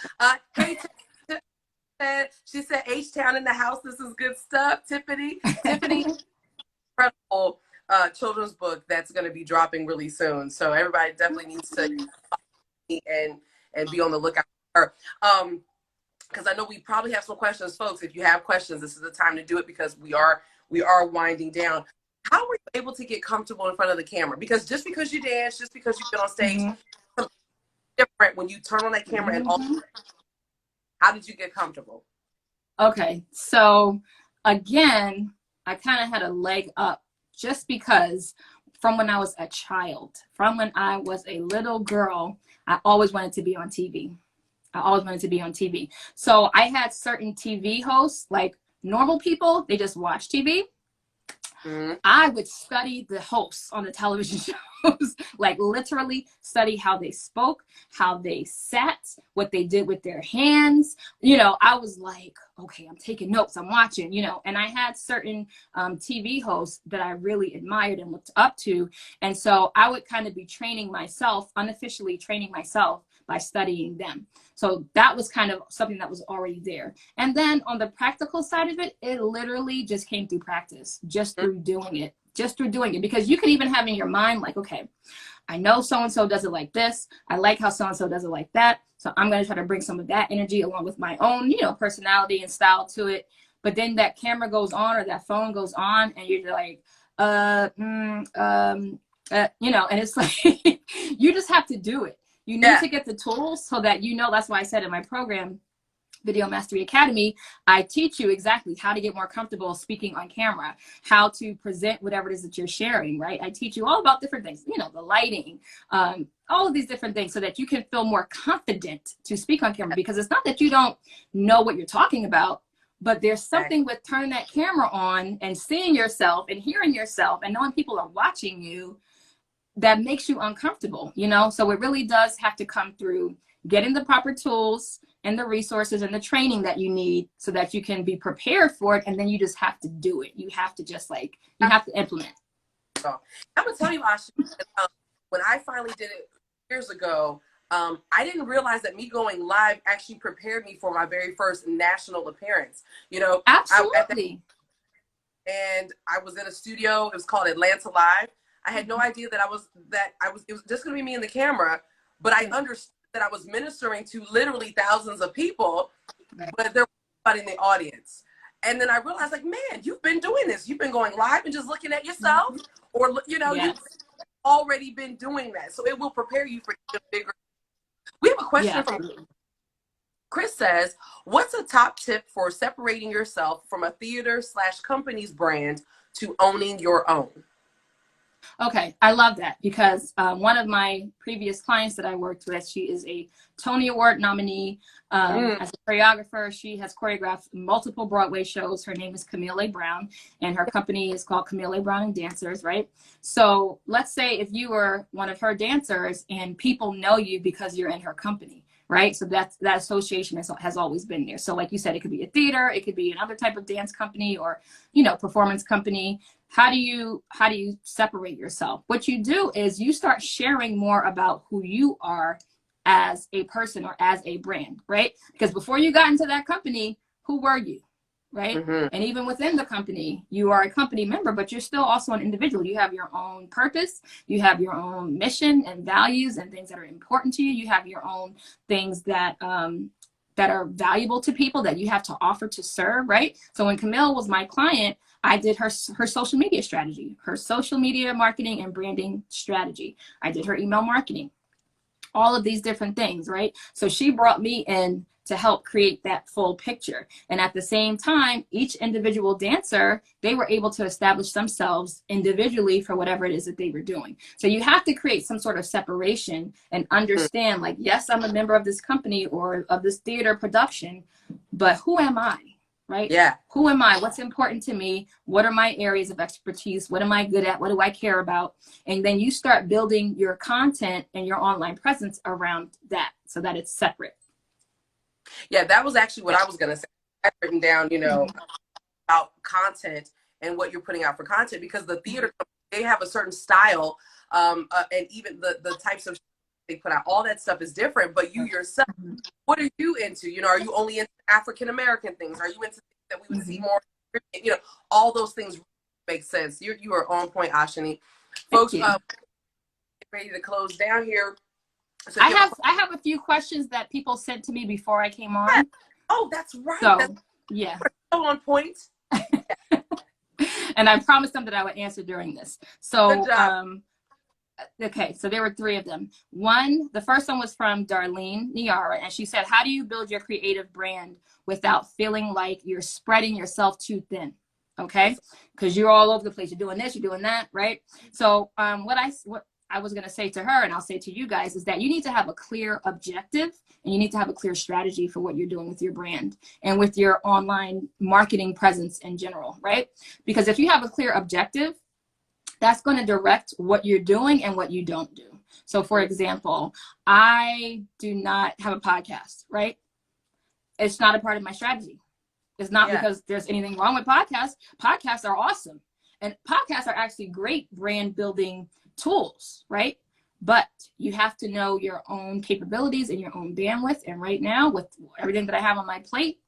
S1: hey, she said, H-Town in the house. This is good stuff. Tiffany, incredible children's book that's going to be dropping really soon. So everybody definitely needs to and be on the lookout for her. Because I know we probably have some questions, folks. If you have questions, this is the time to do it, because we are winding down. How were you able to get comfortable in front of the camera? Because just because you dance, just because you've been on stage, different when you turn on that camera and all. How did you get comfortable?
S2: Okay, so again, I kind of had a leg up just because from when I was a child, from when I was a little girl, I always wanted to be on TV. I always wanted to be on TV. So I had certain TV hosts, like normal people, they just watch TV. I would study the hosts on the television shows, like literally study how they spoke, how they sat, what they did with their hands. You know, I was like, okay, I'm taking notes, I'm watching, you know, and I had certain TV hosts that I really admired and looked up to. And so I would kind of be training myself, unofficially training myself by studying them. So that was kind of something that was already there. And then on the practical side of it, it literally just came through practice, just through doing it, because you could even have in your mind like, okay, I know so-and-so does it like this. I like how so-and-so does it like that. So I'm going to try to bring some of that energy along with my own, you know, personality and style to it. But then that camera goes on or that phone goes on and you're like, you know, and it's like, you just have to do it. You need to get the tools so that, you know, that's why I said in my program, Video Mastery Academy, I teach you exactly how to get more comfortable speaking on camera, how to present whatever it is that you're sharing, right? I teach you all about different things, you know, the lighting, all of these different things so that you can feel more confident to speak on camera, because it's not that you don't know what you're talking about, but there's something with turning that camera on and seeing yourself and hearing yourself and knowing people are watching you that makes you uncomfortable, you know? So it really does have to come through getting the proper tools and the resources and the training that you need so that you can be prepared for it. And then you just have to do it. You have to just like, you have to implement.
S1: So I'm gonna tell you, Ashley, when I finally did it years ago, I didn't realize that me going live actually prepared me for my very first national appearance. You know,
S2: absolutely.
S1: And I was in a studio. It was called Atlanta Live. I had no idea that it was just going to be me and the camera, but I understood that I was ministering to literally thousands of people, but there was nobody in the audience. And then I realized, like, man, you've been doing this. You've been going live and just looking at yourself, or, you know,
S2: Yes.
S1: you've already been doing that. So it will prepare you for even bigger. We have a question from Chris says, what's a top tip for separating yourself from a theater/company's brand to owning your own?
S2: Okay, I love that because one of my previous clients that I worked with, she is a Tony Award nominee as a choreographer. She has choreographed multiple Broadway shows. Her name is Camille A. Brown, and her company is called Camille A. Brown and Dancers, right? So let's say if you were one of her dancers and people know you because you're in her company, right? So that association has always been there. So like you said, it could be a theater, it could be another type of dance company, or, you know, performance company. How do you separate yourself? What you do is you start sharing more about who you are as a person or as a brand, right? Because before you got into that company, who were you, right? And even within the company, you are a company member, but you're still also an individual. You have your own purpose. You have your own mission and values and things that are important to you. You have your own things that are valuable to people that you have to offer to serve, right? So when Camille was my client, I did her social media strategy, her social media marketing and branding strategy. I did her email marketing, all of these different things, right? So she brought me in to help create that full picture. And at the same time, each individual dancer, they were able to establish themselves individually for whatever it is that they were doing. So you have to create some sort of separation and understand, like, yes, I'm a member of this company or of this theater production, but who am I? Right?
S1: Yeah.
S2: Who am I? What's important to me? What are my areas of expertise? What am I good at? What do I care about? And then you start building your content and your online presence around that so that it's separate.
S1: Yeah, that was actually what I was going to say. I've written down, you know, about content and what you're putting out for content, because the theater, they have a certain style, and even the types of they put out, all that stuff is different, but you yourself, what are you into? You know, are you only into African-American things? Are you into things that we would see more, you know, all those things make sense. You are on point, Ashani. Folks, ready to close down here. So
S2: I have a few questions that people sent to me before I came on.
S1: Yeah. Oh, that's right.
S2: So, yeah.
S1: So on point.
S2: And I promised them that I would answer during this. So, okay, so there were 3 of them. The first one was from Darlene Niara, and she said, how do you build your creative brand without feeling like you're spreading yourself too thin? Okay, because you're all over the place. You're doing this, you're doing that, right? So what I was going to say to her, and I'll say to you guys, is that you need to have a clear objective and you need to have a clear strategy for what you're doing with your brand and with your online marketing presence in general, right? Because if you have a clear objective, that's going to direct what you're doing and what you don't do. So for example, I do not have a podcast, right? It's not a part of my strategy. It's not because there's anything wrong with podcasts. Podcasts are awesome. And podcasts are actually great brand building tools, right? But you have to know your own capabilities and your own bandwidth. And right now, with everything that I have on my plate,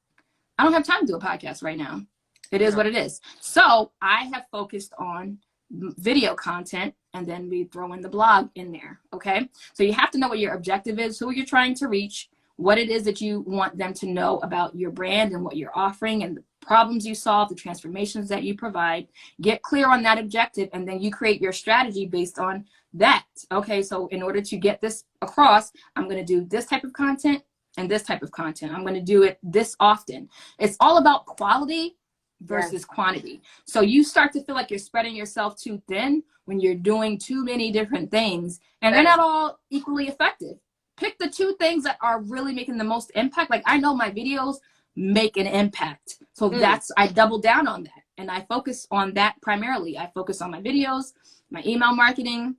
S2: I don't have time to do a podcast right now. It is what it is. So I have focused on video content, and then we throw in the blog in there. Okay. So you have to know what your objective is, who you're trying to reach, what it is that you want them to know about your brand and what you're offering and the problems you solve, the transformations that you provide. Get clear on that objective, and then you create your strategy based on that. Okay. So in order to get this across, I'm going to do this type of content and this type of content. I'm going to do it this often. It's all about quality versus quantity. So you start to feel like you're spreading yourself too thin when you're doing too many different things, and they're not all equally effective. Pick the 2 things that are really making the most impact. Like, I know my videos make an impact. So I double down on that. And I focus on that primarily. I focus on my videos, my email marketing,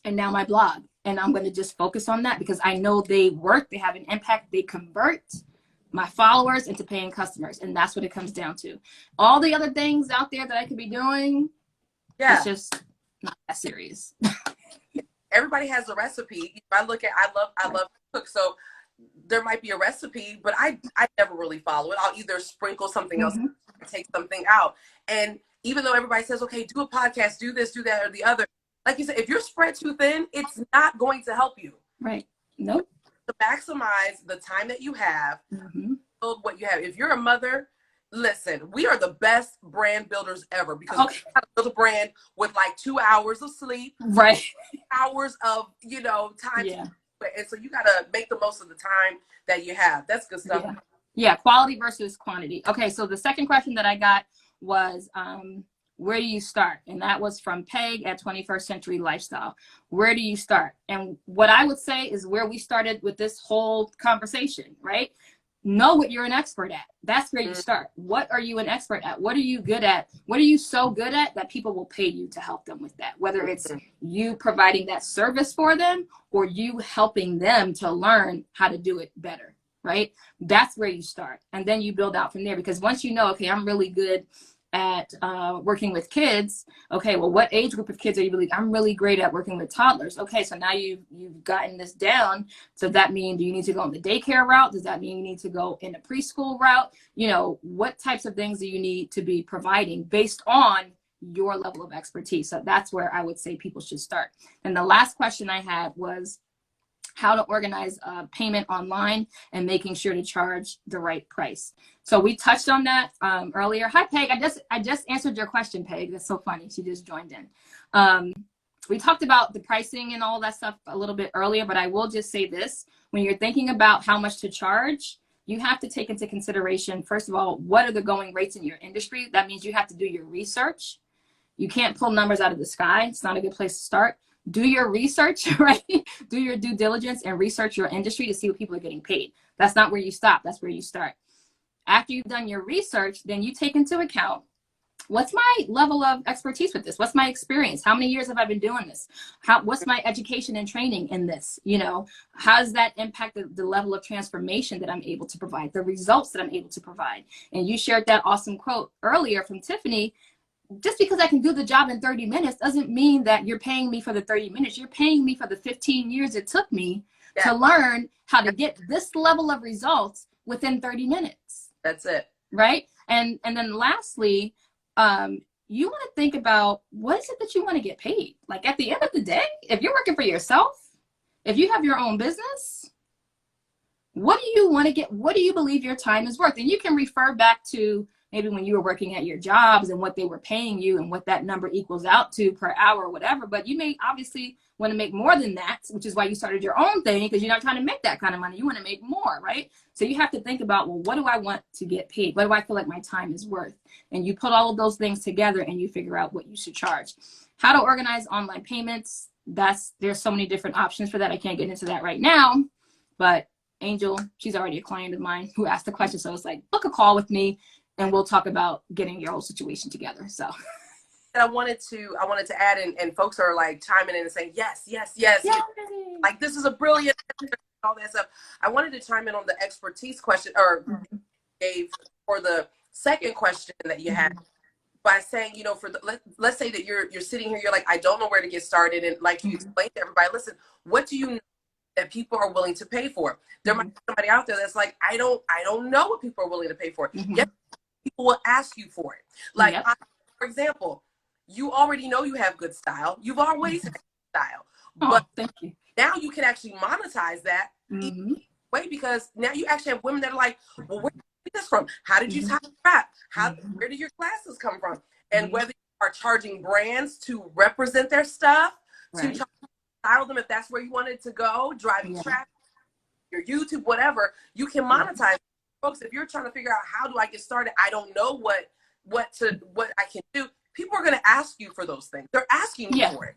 S2: and now my blog. And I'm going to just focus on that because I know they work, they have an impact, they convert my followers into paying customers. And that's what it comes down to. All the other things out there that I could be doing, it's just not that serious.
S1: Everybody has a recipe. I love to cook. So there might be a recipe, but I never really follow it. I'll either sprinkle something else, take something out. And even though everybody says, okay, do a podcast, do this, do that, or the other, like you said, if you're spread too thin, it's not going to help you.
S2: Right. Nope.
S1: To maximize the time that you have, build what you have. If you're a mother, Listen, we are the best brand builders ever because
S2: Okay.
S1: we got to build a brand with like 2 hours of sleep,
S2: Right.
S1: hours of, time to
S2: Yeah.
S1: do it. And so you got to make the most of the time that you have. That's good stuff.
S2: Yeah. Yeah. Quality versus quantity. Okay. So the second question that I got was, where do you start? And that was from Peg at 21st Century Lifestyle. Where do you start? And what I would say is where we started with this whole conversation, right? Know what you're an expert at. That's where you start. What are you an expert at? What are you good at? What are you so good at that people will pay you to help them with that? Whether it's you providing that service for them or you helping them to learn how to do it better, right? That's where you start. And then you build out from there, because once you know, okay, I'm really good at working with kids. Okay, well, what age group of kids are you really? I'm really great at working with toddlers. Okay, so now you've gotten this down. So that means, do you need to go in the daycare route? Does that mean you need to go in a preschool route? What types of things do you need to be providing based on your level of expertise? So that's where I would say people should start. And the last question I had was how to organize payment online and making sure to charge the right price. So we touched on that earlier. Hi, Peg. I just answered your question, Peg. That's so funny. She just joined in. We talked about the pricing and all that stuff a little bit earlier, but I will just say this. When you're thinking about how much to charge, you have to take into consideration, first of all, what are the going rates in your industry? That means you have to do your research. You can't pull numbers out of the sky. It's not a good place to start. Do your research, right? Do your due diligence and research your industry to see what people are getting paid. That's not where you stop. That's where you start. After you've done your research, then you take into account, what's my level of expertise with this? What's my experience? How many years have I been doing this? What's my education and training in this? How does that impact the level of transformation that I'm able to provide, the results that I'm able to provide? And you shared that awesome quote earlier from Tiffany. Just because I can do the job in 30 minutes doesn't mean that you're paying me for the 30 minutes. You're paying me for the 15 years it took me to learn how to get this level of results within 30 minutes.
S1: That's it.
S2: Right? And then lastly, you want to think about, what is it that you want to get paid? Like, at the end of the day, if you're working for yourself, if you have your own business, what do you want to get? What do you believe your time is worth? And you can refer back to maybe when you were working at your jobs and what they were paying you and what that number equals out to per hour or whatever. But you may obviously want to make more than that, which is why you started your own thing, because you're not trying to make that kind of money. You want to make more, right? So you have to think about, well, what do I want to get paid? What do I feel like my time is worth? And you put all of those things together and you figure out what you should charge. How to organize online payments. There's so many different options for that. I can't get into that right now, but Angel, she's already a client of mine who asked the question. So it's like, book a call with me and we'll talk about getting your whole situation together. So
S1: I wanted to add, and folks are like chiming in and saying, yes. Like, this is a brilliant, all that stuff. I wanted to chime in on the expertise question, or gave for the second question that you had, by saying, let's say that you're sitting here, you're like, I don't know where to get started. And like you explained to everybody, listen, what do you know that people are willing to pay for? There might be somebody out there that's like, I don't know what people are willing to pay for. Yes, people will ask you for it. Like, for example, you already know you have good style. You've always had good style. But
S2: thank you.
S1: now you can actually monetize that way, because now you actually have women that are like, well, where did you get this from? How did you tie the wrap? Where do your classes come from? And whether you are charging brands to represent their stuff, to style them if that's where you want it to go, driving traffic, your YouTube, whatever, you can monetize. Folks, if you're trying to figure out, how do I get started? I don't know what I can do. People are going to ask you for those things. They're asking you for it.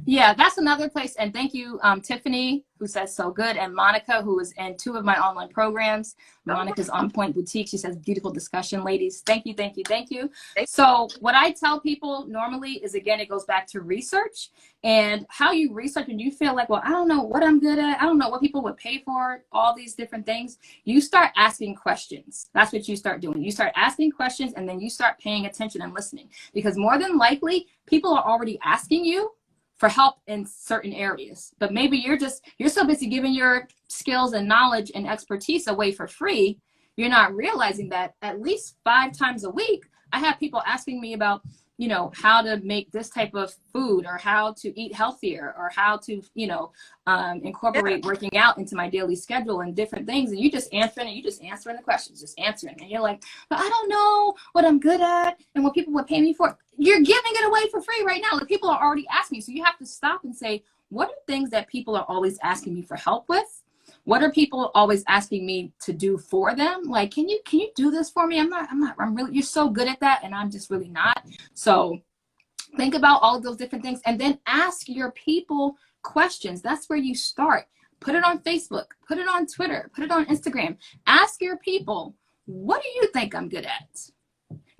S2: Yeah, that's another place. And thank you, Tiffany, who says so good, and Monica, who is in 2 of my online programs. Monica's On Point Boutique. She says, beautiful discussion, ladies. Thank you, thank you, thank you. So what I tell people normally is, again, it goes back to research and how you research. And you feel like, well, I don't know what I'm good at. I don't know what people would pay for, all these different things. You start asking questions. That's what you start doing. You start asking questions, and then you start paying attention and listening, because more than likely people are already asking you for help in certain areas, but maybe you're so busy giving your skills and knowledge and expertise away for free. You're not realizing that at least 5 times a week, I have people asking me about you know, how to make this type of food, or how to eat healthier, or how to, you know,
S1: Yeah.
S2: incorporate working out into my daily schedule and different things. And you just answering, and you just answering the questions, just answering. And you're like, but I don't know what I'm good at and what people would pay me for. You're giving it away for free right now. Like, people are already asking you. So you have to stop and say, what are things that people are always asking me for help with? What are people always asking me to do for them? Like, can you do this for me? I'm really, you're so good at that, and I'm just really not. So think about all of those different things, and then ask your people questions. That's where you start. Put it on Facebook, put it on Twitter, put it on Instagram. Ask your people, what do you think I'm good at?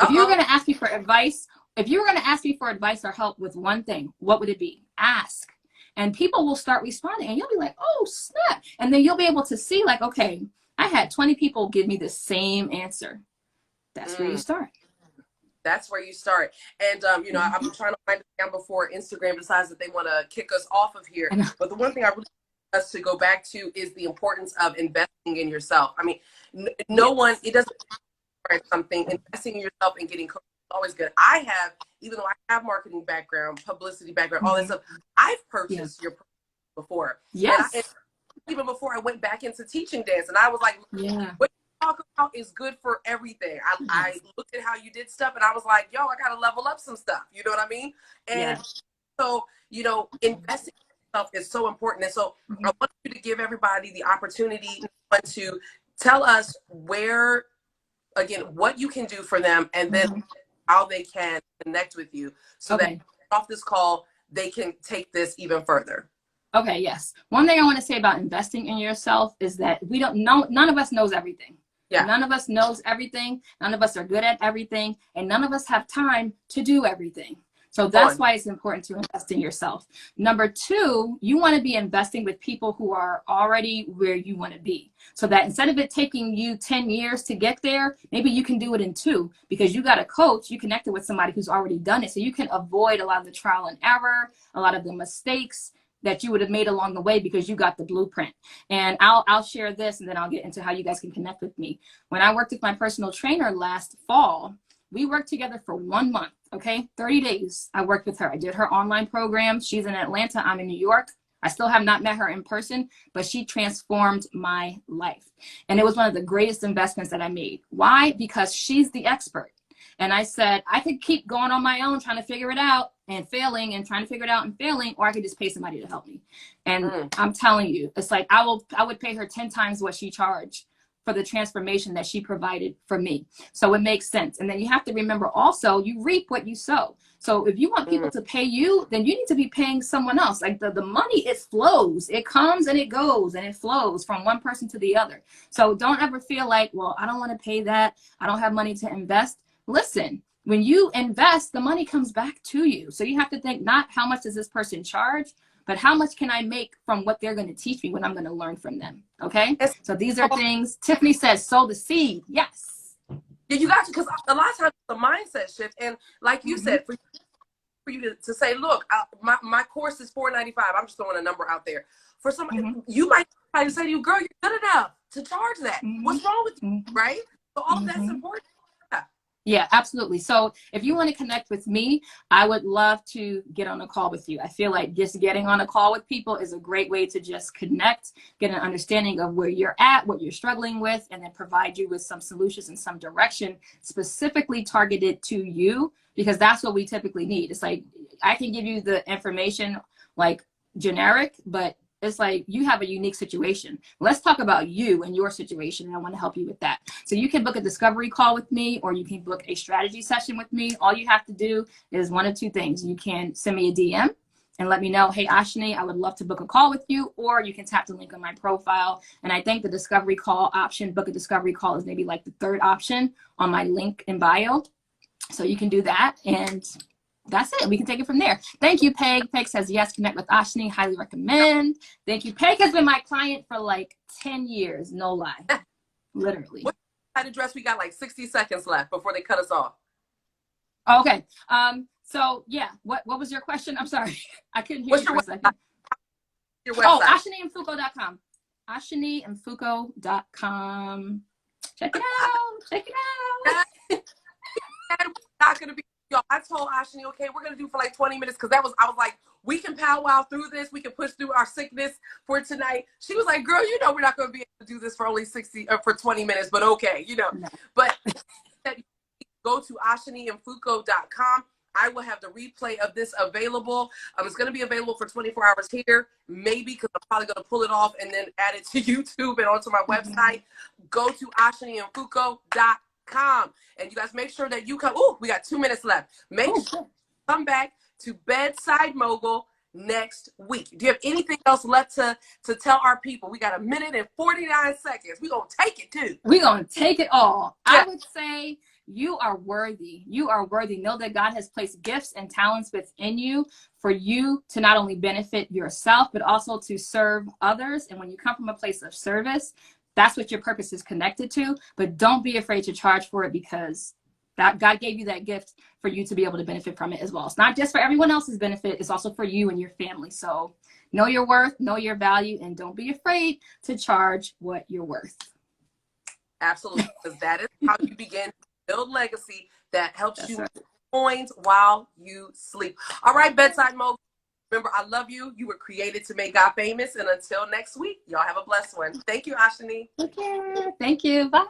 S2: If you were going to ask me for advice, if you were going to ask me for advice or help with one thing, what would it be? Ask. And people will start responding, and you'll be like, oh, snap. And then you'll be able to see, like, okay, I had 20 people give me the same answer. That's where you start.
S1: That's where you start. And, you know, I'm trying to find it down before Instagram decides that they want to kick us off of here. But the one thing I really want us to go back to is the importance of investing in yourself. I mean, no one, it doesn't something, investing in yourself and getting coached is always good. I have, even though I have marketing background, publicity background, all that stuff, I've purchased your product before.
S2: Yes.
S1: And even before I went back into teaching dance, and I was like, what you talk about is good for everything. I looked at how you did stuff, and I was like, yo, I got to level up some stuff. You know what I mean? And so, you know, investing in yourself is so important. And so I want you to give everybody the opportunity to tell us where, again, what you can do for them, and then how they can connect with you so that off this call, they can take this even further.
S2: Okay, yes. One thing I want to say about investing in yourself is that we don't know, none of us knows everything. Yeah. None of us knows everything. None of us are good at everything. And none of us have time to do everything. So that's why it's important to invest in yourself. Number two, you want to be investing with people who are already where you want to be. So that instead of it taking you 10 years to get there, maybe you can do it in 2, because you got a coach, you connected with somebody who's already done it. So you can avoid a lot of the trial and error, a lot of the mistakes that you would have made along the way, because you got the blueprint. And I'll share this, and then I'll get into how you guys can connect with me. When I worked with my personal trainer last fall, we worked together for 1 month, okay? 30 days I worked with her. I did her online program. She's in Atlanta, I'm in New York. I still have not met her in person, but she transformed my life. And it was one of the greatest investments that I made. Why? Because she's the expert. And I said, I could keep going on my own, trying to figure it out and failing, and trying to figure it out and failing, or I could just pay somebody to help me. And I'm telling you, it's like, I would pay her 10 times what she charged for the transformation that she provided for me. So it makes sense. And then you have to remember also, you reap what you sow. So if you want people to pay you, then you need to be paying someone else. Like the money, it flows, it comes and it goes, and it flows from one person to the other. So don't ever feel like, well, I don't want to pay that, I don't have money to invest. Listen, when you invest, the money comes back to you. So you have to think, not how much does this person charge, but how much can I make from what they're going to teach me, when I'm going to learn from them. Okay. So these are things. Tiffany says, sow the seed. Yes.
S1: Yeah, you got to, because a lot of times the mindset shift. And like you said, for you to say, look, my course is $495. I'm just throwing a number out there. For somebody, you might say to you, girl, you're good enough to charge that. What's wrong with you? Right? So all of that's important.
S2: Yeah, absolutely. So if you want to connect with me, I would love to get on a call with you. I feel like just getting on a call with people is a great way to just connect, get an understanding of where you're at, what you're struggling with, and then provide you with some solutions and some direction specifically targeted to you, because that's what we typically need. It's like, I can give you the information like generic, but it's like, you have a unique situation. Let's talk about you and your situation, and I want to help you with that. So you can book a discovery call with me, or you can book a strategy session with me. All you have to do is one of 2 things. You can send me a DM and let me know, hey, Ashani, I would love to book a call with you, or you can tap the link on my profile. And I think the discovery call option, book a discovery call, is maybe like the 3rd option on my link in bio. So you can do that, and that's it. We can take it from there. Thank you, Peg. Peg says, yes, connect with Ashani. Highly recommend. Thank you. Peg has been my client for like 10 years. No lie. Literally.
S1: What address? We got like 60 seconds left before they cut us off.
S2: Okay. So yeah, what was your question? I'm sorry. I couldn't hear you for a second.
S1: Your website.
S2: Oh, AshaniMfuko.com. AshaniMfuko.com. Check it out. Check it out.
S1: Not going to be Y'all, I told Ashani, okay, we're gonna do for like 20 minutes because I was like, we can powwow through this, we can push through our sickness for tonight. She was like, girl, you know we're not gonna be able to do this for only 20 minutes, but okay, you know.
S2: No.
S1: But go to AshaniMfuko.com. I will have the replay of this available. It's going to be available for 24 hours here, maybe because I'm probably going to pull it off and then add it to YouTube and onto my website. Go to AshaniMfuko.com. And you guys make sure that you come. Oh, we got 2 minutes left. Make sure you come back to Bedside Mogul next week. Do you have anything else left to tell our people? We got 1 minute and 49 seconds. We're going to take it too.
S2: We're going to take it all.
S1: Yeah.
S2: I would say you are worthy. You are worthy. Know that God has placed gifts and talents within you for you to not only benefit yourself, but also to serve others. And when you come from a place of service, that's what your purpose is connected to. But don't be afraid to charge for it, because that God gave you that gift for you to be able to benefit from it as well. It's not just for everyone else's benefit. It's also for you and your family. So know your worth, know your value, and don't be afraid to charge what you're worth.
S1: Absolutely, because that is how you begin to build legacy that helps you coins while you sleep. All right, Bedside Mogul. Remember, I love you. You were created to make God famous. And until next week, y'all have a blessed one. Thank you, Ashani.
S2: Okay. Thank you. Bye.